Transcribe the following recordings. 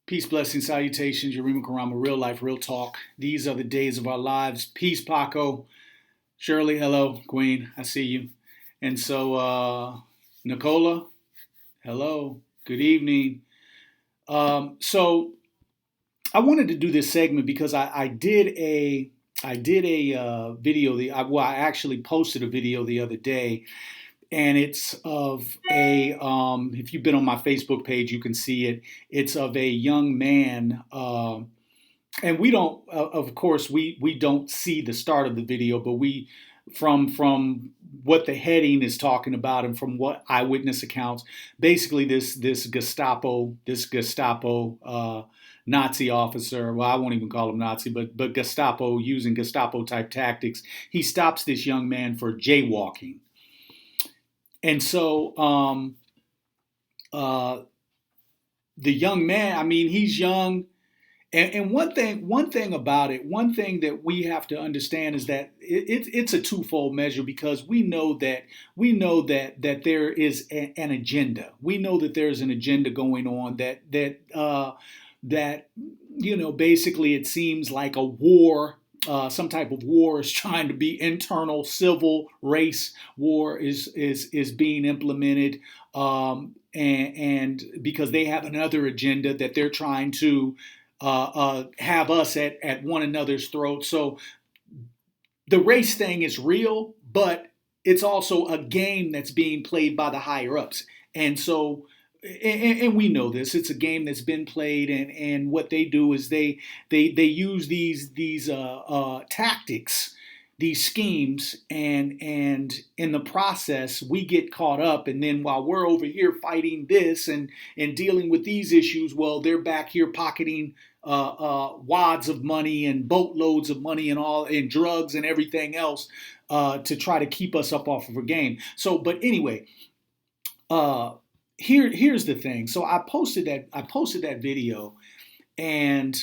Peace, blessings, salutations, Yarima Karama, real life, real talk. These are the days of our lives. Peace, Paco. Shirley, hello. Queen, I see you. And so, Nicola, hello. Good evening. So I wanted to do this segment because I did a video. I actually posted a video the other day, and it's of if you've been on my Facebook page, you can see it. It's of a young man, and we don't, of course, we don't see the start of the video, but we, from what the heading is talking about and from what eyewitness accounts, basically this Gestapo Nazi officer. Well, I won't even call him Nazi, but Gestapo, using Gestapo type tactics. He stops this young man for jaywalking. And so the young man, I mean, he's young. And one thing about it, one thing that we have to understand is that it's a twofold measure, because we know that there is an agenda. We know that there's an agenda going on, that basically it seems like a war. Some type of war is trying to be internal, civil race war is being implemented, and because they have another agenda that they're trying to have us at one another's throats. So the race thing is real, but it's also a game that's being played by the higher ups. And so, and we know this, it's a game that's been played, and what they do is they use these tactics, these schemes, and in the process we get caught up, and then while we're over here fighting this and dealing with these issues, well, they're back here pocketing wads of money and boatloads of money and all, and drugs and everything else, to try to keep us up off of our game. So, but anyway, here's the thing. So I posted that video, and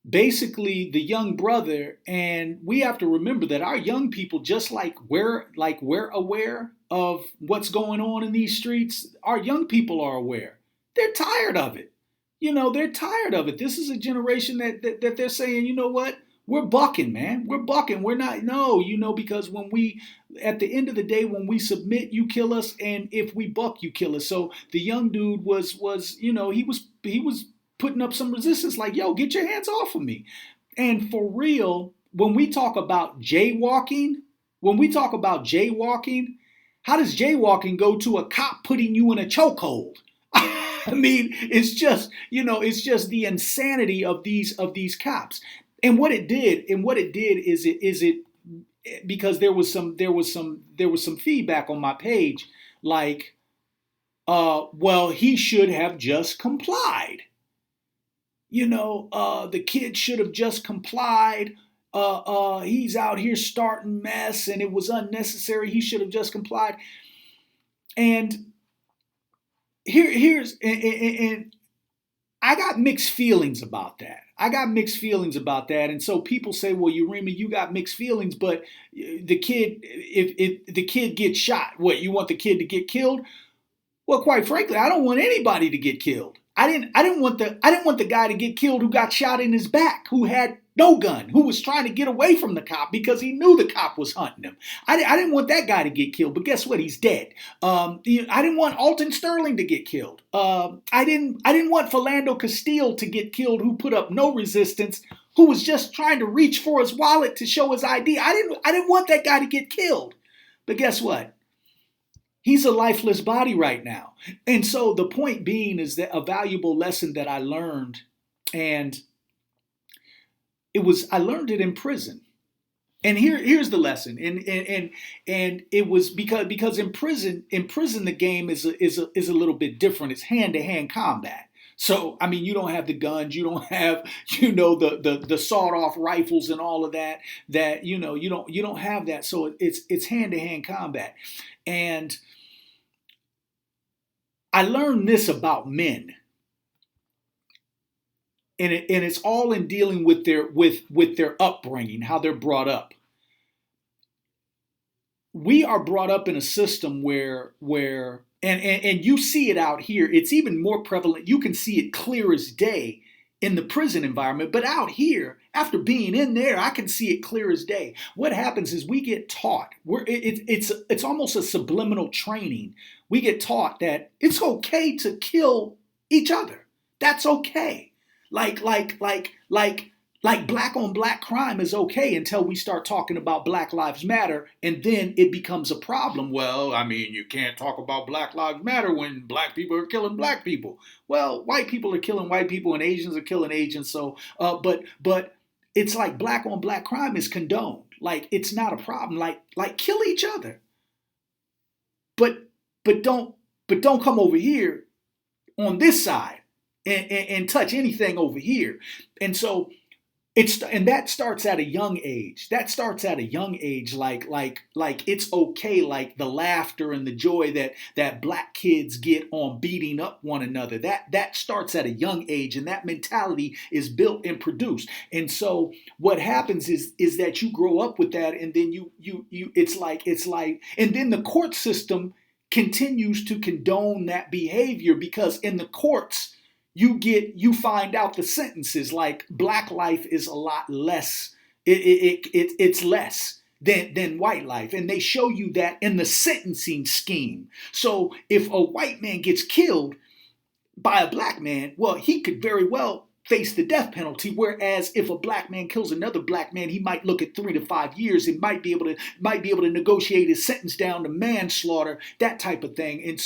basically the young brother, and we have to remember that our young people, just like we're aware of what's going on in these streets, our young people are aware. They're tired of it. They're tired of it. This is a generation that they're saying, you know what? We're bucking, man. We're bucking. We're not, no, because when we, at the end of the day, when we submit, you kill us. And if we buck, you kill us. So the young dude was he was putting up some resistance, like, yo, get your hands off of me. And for real, when we talk about jaywalking, how does jaywalking go to a cop putting you in a chokehold? I mean, it's just the insanity of these cops. And what it did is it because there was some feedback on my page, like, well, he should have just complied. The kid should have just complied. He's out here starting mess, and it was unnecessary. He should have just complied. And here's I got mixed feelings about that. And so people say, well, Yarima, you got mixed feelings, but the kid, if the kid gets shot, what, you want the kid to get killed? Well, quite frankly, I don't want anybody to get killed. I didn't want the guy to get killed who got shot in his back, who had no gun, who was trying to get away from the cop because he knew the cop was hunting him. I didn't want that guy to get killed, but guess what? He's dead. I didn't want Alton Sterling to get killed. I didn't want Philando Castile to get killed, who put up no resistance, who was just trying to reach for his wallet to show his ID. I didn't want that guy to get killed. But guess what? He's a lifeless body right now. And so the point being is that a valuable lesson that I learned, and I learned it in prison. And here's the lesson. And it was because in prison the game is a little bit different. It's hand-to-hand combat. So, I mean, you don't have the guns, you don't have, the sawed-off rifles and all of that, you don't have that. So it's hand-to-hand combat. And I learned this about men. And it's all in dealing with their upbringing, how they're brought up. We are brought up in a system where And you see it out here. It's even more prevalent. You can see it clear as day in the prison environment. But out here, after being in there, I can see it clear as day. What happens is we get taught. It's almost a subliminal training. We get taught that it's okay to kill each other. That's okay. Like black on black crime is okay until we start talking about Black Lives Matter, and then it becomes a problem. Well, I mean, you can't talk about Black Lives Matter when black people are killing black people. Well, white people are killing white people and Asians are killing Asians. So, but it's like black on black crime is condoned. Like it's not a problem. Like kill each other, but but don't but don't come over here on this side and touch anything over here. And so that starts at a young age. That starts at a young age, like it's okay, like the laughter and the joy that black kids get on beating up one another. That starts at a young age, and that mentality is built and produced. And so what happens is that you grow up with that, and then you it's like, and then the court system continues to condone that behavior, because in the courts you find out the sentences, like black life is a lot less. It's less than white life, and they show you that in the sentencing scheme. So if a white man gets killed by a black man, well, he could very well face the death penalty. Whereas if a black man kills another black man, he might look at 3 to 5 years and might be able to negotiate his sentence down to manslaughter, that type of thing. And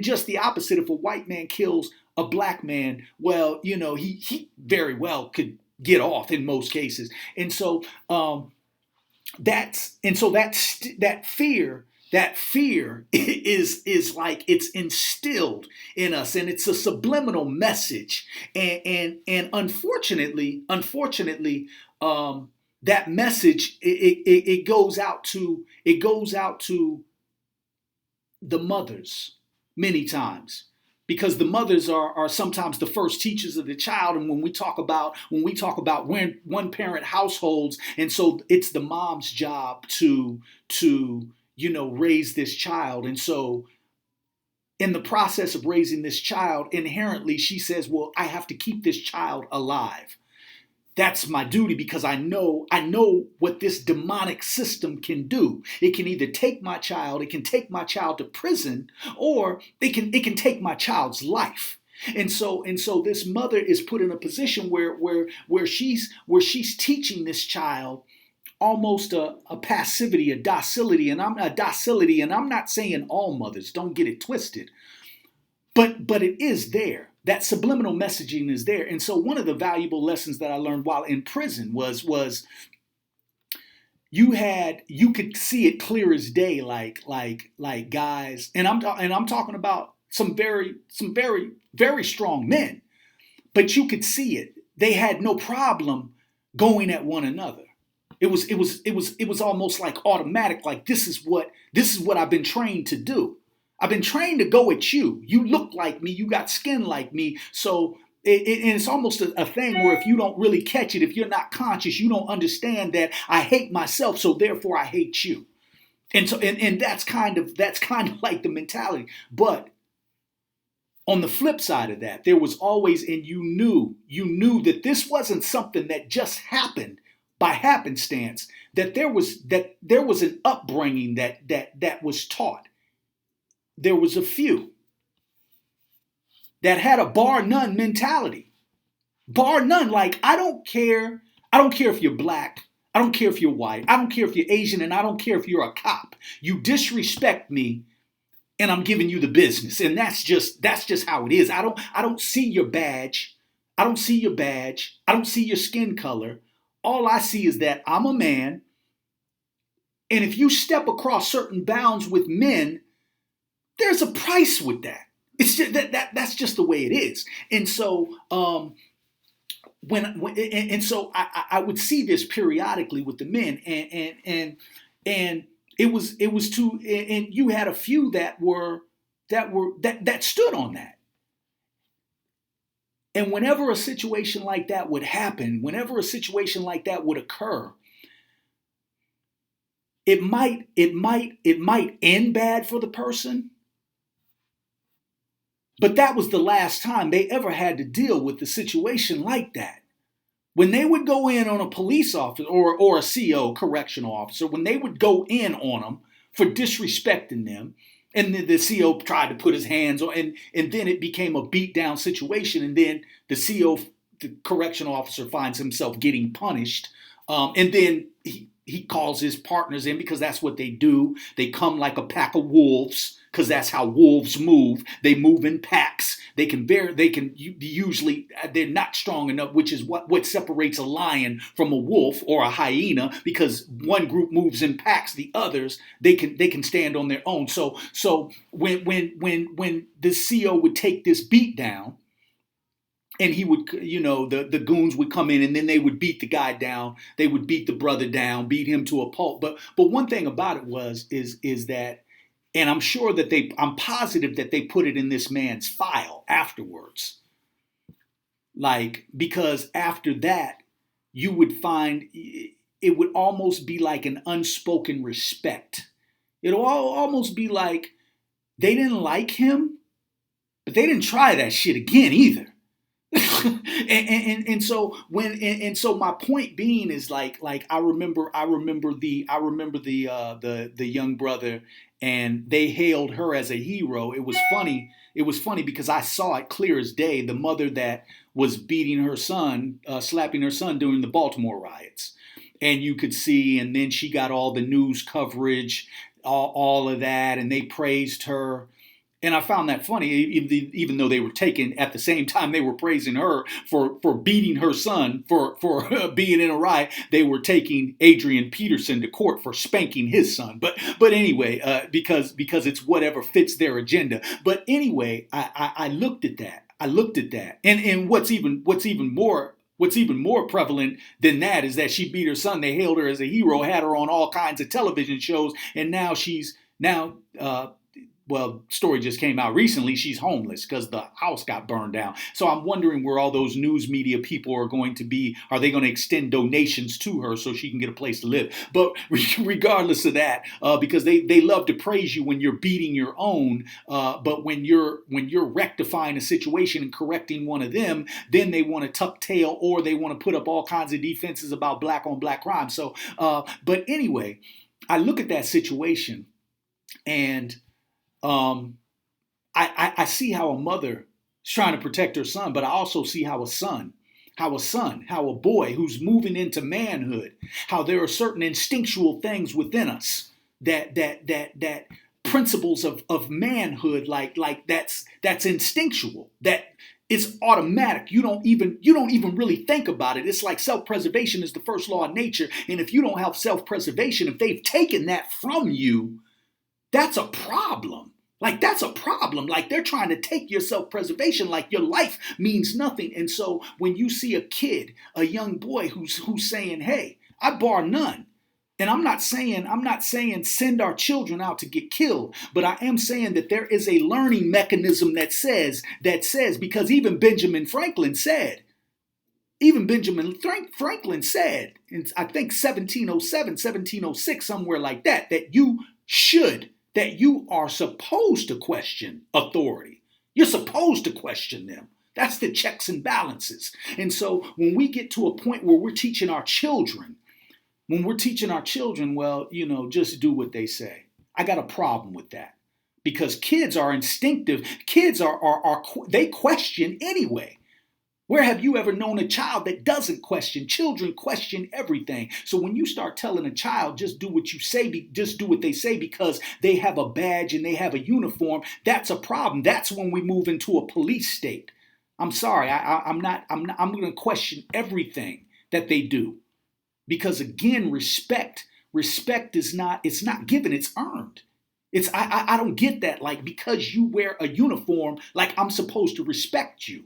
just the opposite, if a white man kills a black man, well, he very well could get off in most cases. And so that fear is like it's instilled in us, and it's a subliminal message. And unfortunately, that message it goes out to the mothers many times, because the mothers are sometimes the first teachers of the child. And when we talk about one parent households, and so it's the mom's job to raise this child. And so in the process of raising this child, inherently she says, well, I have to keep this child alive. That's my duty, because I know what this demonic system can do. It can either take my child, it can take my child to prison, or it can take my child's life. And so this mother is put in a position where she's teaching this child almost a passivity, a docility, and I'm not saying all mothers, don't get it twisted, but it is there. That subliminal messaging is there. And so one of the valuable lessons that I learned while in prison was you could see it clear as day, like guys, and I'm talking about some very very strong men, but you could see it. They had no problem going at one another. It was almost like automatic. Like this is what I've been trained to do. I've been trained to go at you. You look like me. You got skin like me. So and it's almost a thing where if you don't really catch it, if you're not conscious, you don't understand that I hate myself, so therefore I hate you. And so and that's kind of like the mentality. But on the flip side of that, there was always, and you knew that this wasn't something that just happened by happenstance, that there was an upbringing that was taught. There was a few that had a bar none mentality. Bar none, like I don't care if you're black, I don't care if you're white, I don't care if you're Asian, and I don't care if you're a cop. You disrespect me and I'm giving you the business. And that's just how it is. I don't see your badge. I don't see your badge. I don't see your skin color. All I see is that I'm a man, and if you step across certain bounds with men, there's a price with that. It's just that's just the way it is. And so I would see this periodically with the men, and it was too, and you had a few that stood on that. And whenever a situation like that would happen, whenever a situation like that would occur, it might end bad for the person, but that was the last time they ever had to deal with a situation like that. When they would go in on a police officer or a CO, correctional officer, when they would go in on them for disrespecting them, and the CO tried to put his hands on, and then it became a beat down situation, and then the CO, the correctional officer, finds himself getting punished, and then he calls his partners in because that's what they do. They come like a pack of wolves because that's how wolves move. They move in packs. Usually they're not strong enough, which is what separates a lion from a wolf or a hyena, because one group moves in packs, the others they can stand on their own. So when the CO would take this beat down, and he would, the goons would come in, and then they would beat the guy down. They would beat the brother down, beat him to a pulp. But one thing about it is that, and I'm positive that they put it in this man's file afterwards. Because after that, you would find it would almost be like an unspoken respect. It'll almost be like they didn't like him, but they didn't try that shit again either. and so my point being is like I remember the young brother, and they hailed her as a hero. It was funny because I saw it clear as day. The mother that was beating her son, slapping her son during the Baltimore riots, and you could see, and then she got all the news coverage, all of that, and they praised her. And I found that funny, even though they were taking, at the same time they were praising her for beating her son, for being in a riot. They were taking Adrian Peterson to court for spanking his son. But anyway, because it's whatever fits their agenda. But anyway, I looked at that. And what's even more prevalent than that is that she beat her son. They hailed her as a hero, had her on all kinds of television shows, and now story just came out recently. She's homeless because the house got burned down. So I'm wondering where all those news media people are going to be. Are they going to extend donations to her so she can get a place to live? But regardless of that, because they love to praise you when you're beating your own, but when you're rectifying a situation and correcting one of them, then they want to tuck tail, or they want to put up all kinds of defenses about black on black crime. So, but anyway, I look at that situation, and I see how a mother is trying to protect her son, but I also see how a boy who's moving into manhood, how there are certain instinctual things within us that principles of manhood, like that's instinctual, that it's automatic. You don't even really think about it. It's like self-preservation is the first law of nature. And if you don't have self-preservation, if they've taken that from you, that's a problem. That's a problem. They're trying to take your self-preservation, like your life means nothing. And so when you see a kid, a young boy who's saying, "Hey, I bar none," and I'm not saying send our children out to get killed, but I am saying that there is a learning mechanism that says because even Benjamin Franklin said, in I think 1707, 1706, somewhere like that you are supposed to question authority. You're supposed to question them. That's the checks and balances. And so when we get to a point where we're teaching our children, well, just do what they say. I got a problem with that, because kids are instinctive. Kids they question anyway. Where have you ever known a child that doesn't question? Children question everything. So when you start telling a child, just do what you say, just do what they say because they have a badge and they have a uniform, that's a problem. That's when we move into a police state. I'm sorry, I'm going to question everything that they do, because again, respect is it's not given, it's earned. I don't get that. Because you wear a uniform, I'm supposed to respect you.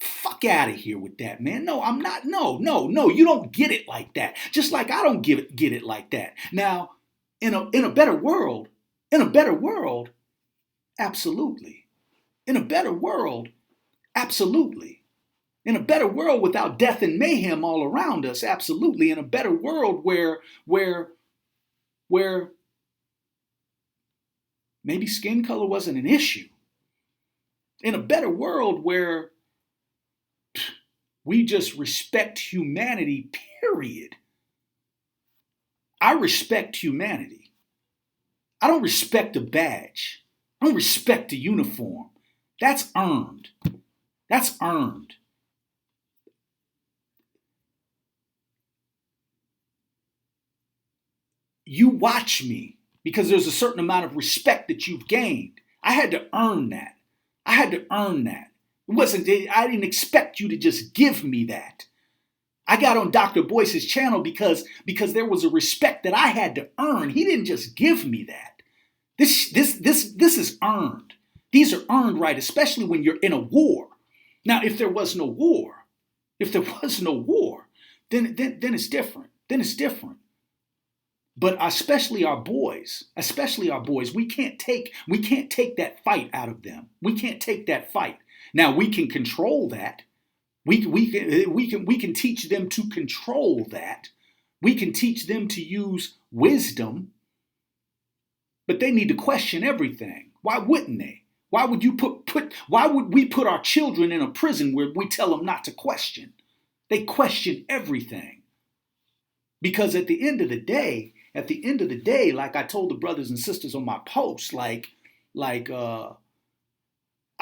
Fuck out of here with that, man. No, I'm not. No, you don't get it like that. Just like I don't get it like that. Now, in a better world, absolutely. In a better world, absolutely. In a better world without death and mayhem all around us, absolutely. In a better world where where maybe skin color wasn't an issue. In a better world where we just respect humanity, period. I respect humanity. I don't respect a badge. I don't respect a uniform. That's earned. That's earned. You watch me because there's a certain amount of respect that you've gained. I had to earn that. I had to earn that. I didn't expect you to just give me that. I got on Dr. Boyce's channel because there was a respect that I had to earn. He didn't just give me that. This is earned. These are earned right, especially when you're in a war. Now, if there was no war, then it's different. Then it's different. But especially our boys, we can't take that fight out of them. We can't take that fight. Now we can control that. We can teach them to control that. We can teach them to use wisdom. But they need to question everything. Why wouldn't they? Why would we put our children in a prison where we tell them not to question? They question everything. Because at the end of the day, like I told the brothers and sisters on my post, I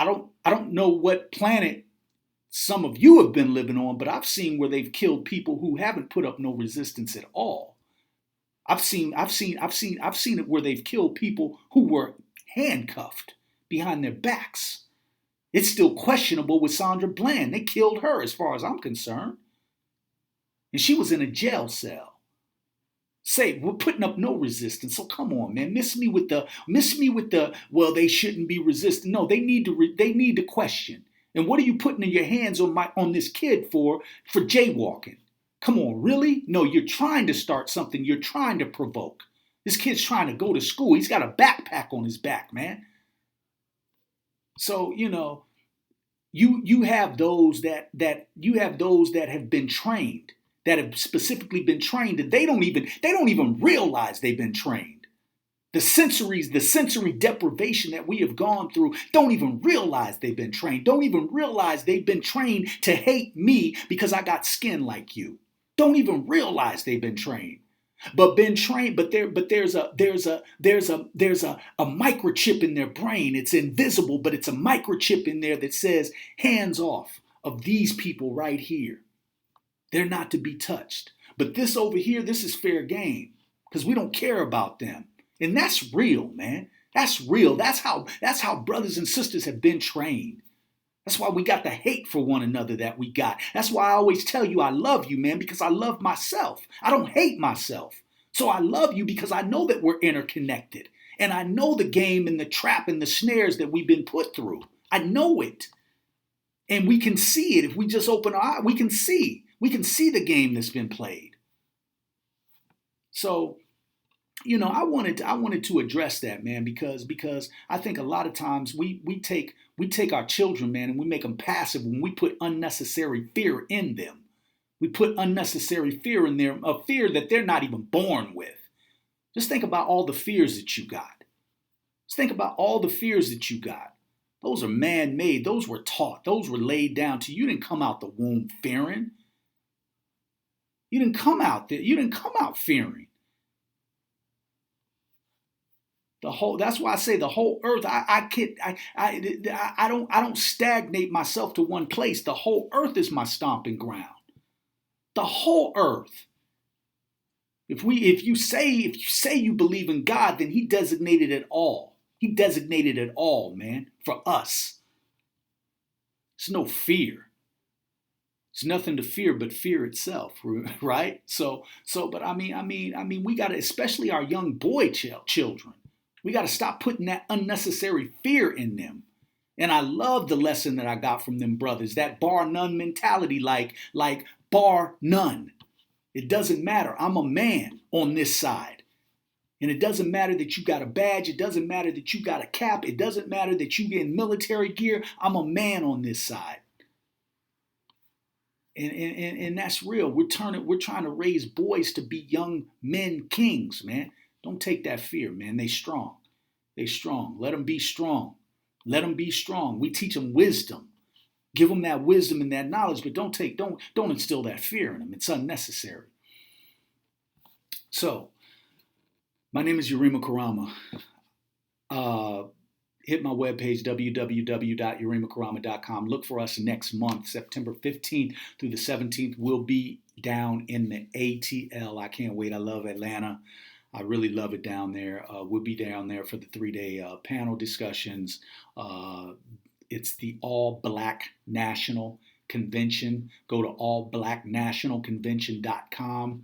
don't know what planet some of you have been living on, but I've seen where they've killed people who haven't put up no resistance at all. I've seen it where they've killed people who were handcuffed behind their backs. It's still questionable with Sandra Bland. They killed her as far as I'm concerned. And she was in a jail cell. Say, we're putting up no resistance. So come on, man. Miss me with the, well, they shouldn't be resistant. No, they need to question. And what are you putting in your hands on this kid for jaywalking? Come on, really? No, you're trying to start something. You're trying to provoke. This kid's trying to go to school. He's got a backpack on his back, man. So, you have those that have been trained, that have specifically been trained, that they don't even realize they've been trained. The sensory deprivation that we have gone through, don't even realize they've been trained. Don't even realize they've been trained to hate me because I got skin like you. Don't even realize they've been trained. But there's a microchip in their brain. It's invisible, but it's a microchip in there that says, hands off of these people right here. They're not to be touched. But this over here, this is fair game because we don't care about them. And that's real, man. That's real. That's how brothers and sisters have been trained. That's why we got the hate for one another that we got. That's why I always tell you I love you, man, because I love myself. I don't hate myself. So I love you because I know that we're interconnected. And I know the game and the trap and the snares that we've been put through. I know it. And we can see it. If we just open our eyes, we can see. We can see the game that's been played. So, I wanted to address that, man, because I think a lot of times we take our children, man, and we make them passive when we put unnecessary fear in them. We put unnecessary fear in them, a fear that they're not even born with. Just think about all the fears that you got. Just think about all the fears that you got. Those are man-made. Those were taught. Those were laid down to you. You didn't come out the womb fearing. You didn't come out there. You didn't come out fearing. That's why I say the whole earth. I don't stagnate myself to one place. The whole earth is my stomping ground. The whole earth. If you say you believe in God, then He designated it all. He designated it all, man, for us. It's no fear. It's nothing to fear but fear itself, right? But I mean, we got to, especially our young boy children. We got to stop putting that unnecessary fear in them. And I love the lesson that I got from them brothers, that bar none mentality, like bar none. It doesn't matter. I'm a man on this side. And it doesn't matter that you got a badge. It doesn't matter that you got a cap. It doesn't matter that you get in military gear. I'm a man on this side. And that's real. We're trying to raise boys to be young men kings, man. Don't take that fear, man. They strong. They strong. Let them be strong. Let them be strong. We teach them wisdom. Give them that wisdom and that knowledge, but don't instill that fear in them. It's unnecessary. So, my name is Yarima Karama. Hit my webpage, www.yarimakarama.com. Look for us next month, September 15th through the 17th. We'll be down in the ATL. I can't wait. I love Atlanta. I really love it down there. We'll be down there for the 3-day panel discussions. It's the All Black National Convention. Go to allblacknationalconvention.com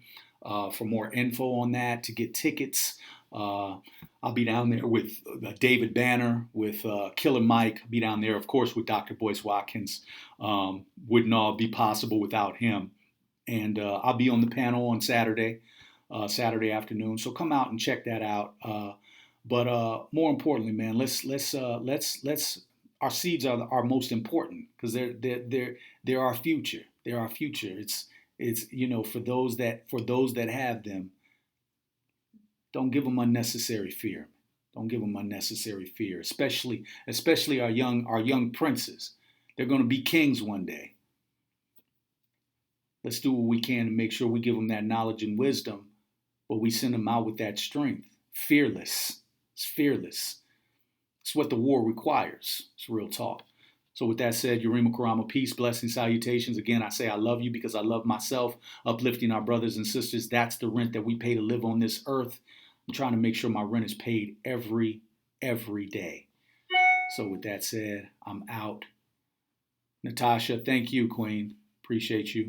for more info on that, to get tickets. I'll be down there with David Banner, with Killer Mike. I'll be down there, of course, with Dr. Boyce Watkins. Wouldn't all be possible without him. And I'll be on the panel on Saturday afternoon. So come out and check that out. But more importantly, man, let's our seeds are our most important, because they're our future. They're our future. It's for those that have them. Don't give them unnecessary fear. Don't give them unnecessary fear, especially our young princes. They're going to be kings one day. Let's do what we can to make sure we give them that knowledge and wisdom, but we send them out with that strength. Fearless. It's fearless. It's what the war requires. It's real talk. So with that said, Yarima Karama, peace, blessings, salutations. Again, I say I love you because I love myself. Uplifting our brothers and sisters, that's the rent that we pay to live on this earth. I'm trying to make sure my rent is paid every day. So with that said, I'm out. Natasha, thank you, Queen. Appreciate you.